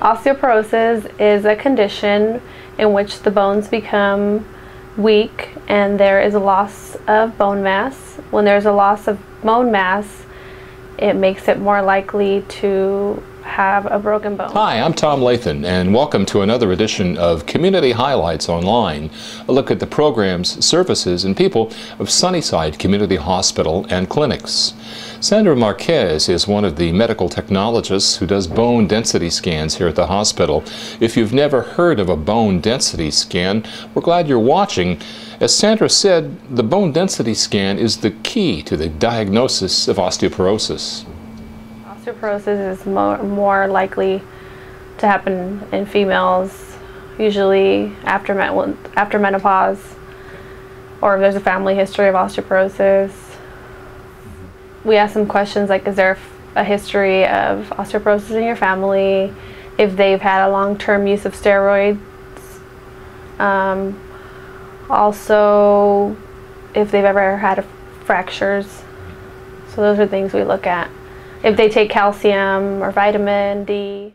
Osteoporosis is a condition in which the bones become weak and there is a loss of bone mass. When there's a loss of bone mass, it makes it more likely to have a broken bone. Hi, I'm Tom Lathan, and welcome to another edition of Community Highlights Online, a look at the programs, services, and people of Sunnyside Community Hospital and Clinics. Sandra Marquez is one of the medical technologists who does bone density scans here at the hospital. If you've never heard of a bone density scan, we're glad you're watching. As Sandra said, the bone density scan is the key to the diagnosis of osteoporosis. Osteoporosis is more likely to happen in females, usually after menopause, or if there's a family history of osteoporosis. We ask them questions like, is there a history of osteoporosis in your family? If they've had a long-term use of steroids. Also, if they've ever had fractures. So those are things we look at. If they take calcium or vitamin D.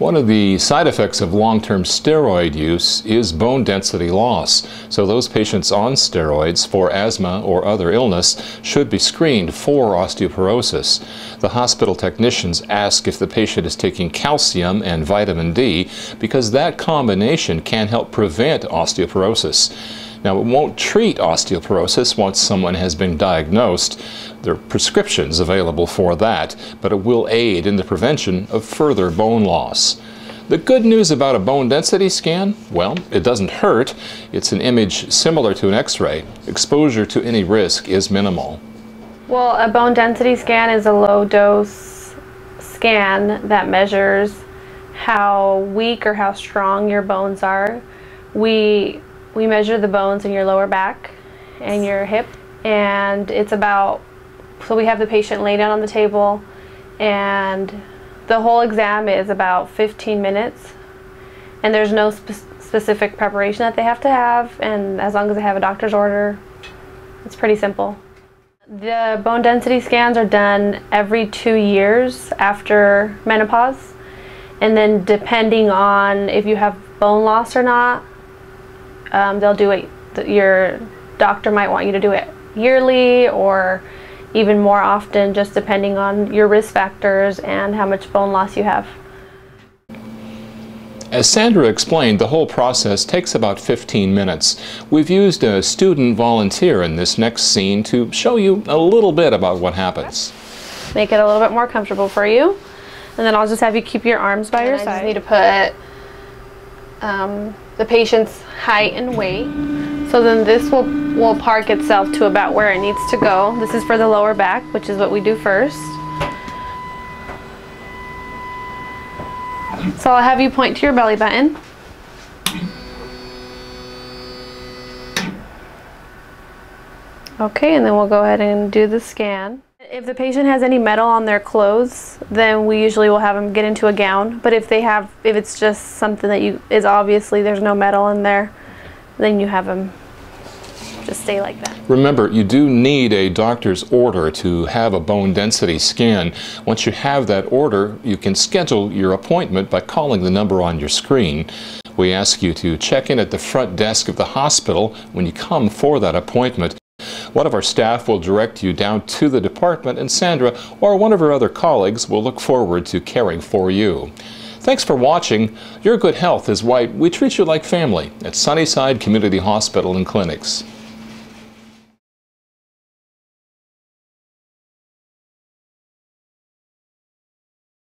One of the side effects of long-term steroid use is bone density loss. So those patients on steroids for asthma or other illness should be screened for osteoporosis. The hospital technicians ask if the patient is taking calcium and vitamin D because that combination can help prevent osteoporosis. Now, it won't treat osteoporosis once someone has been diagnosed. There are prescriptions available for that, but it will aid in the prevention of further bone loss. The good news about a bone density scan? Well, it doesn't hurt. It's an image similar to an X-ray. Exposure to any risk is minimal. Well, a bone density scan is a low-dose scan that measures how weak or how strong your bones are. We measure the bones in your lower back and your hip, and it's about, so we have the patient lay down on the table, and the whole exam is about 15 minutes, and there's no specific preparation that they have to have, and as long as they have a doctor's order, it's pretty simple. The bone density scans are done every 2 years after menopause, and then depending on if you have bone loss or not, they'll do it, your doctor might want you to do it yearly or even more often, just depending on your risk factors and how much bone loss you have. As Sandra explained, the whole process takes about 15 minutes. We've used a student volunteer in this next scene to show you a little bit about what happens. Make it a little bit more comfortable for you, and then I'll just have you keep your arms by your side. I just need to put the patient's height and weight. So then this will park itself to about where it needs to go. This is for the lower back, which is what we do first. So I'll have you point to your belly button. Okay, and then we'll go ahead and do the scan. If the patient has any metal on their clothes, then we usually will have them get into a gown. But if it's just something that is obviously there's no metal in there, then you have them just stay like that. Remember, you do need a doctor's order to have a bone density scan. Once you have that order, you can schedule your appointment by calling the number on your screen. We ask you to check in at the front desk of the hospital when you come for that appointment. One of our staff will direct you down to the department, and Sandra or one of her other colleagues will look forward to caring for you. Thanks for watching. Your good health is why we treat you like family at Sunnyside Community Hospital and Clinics.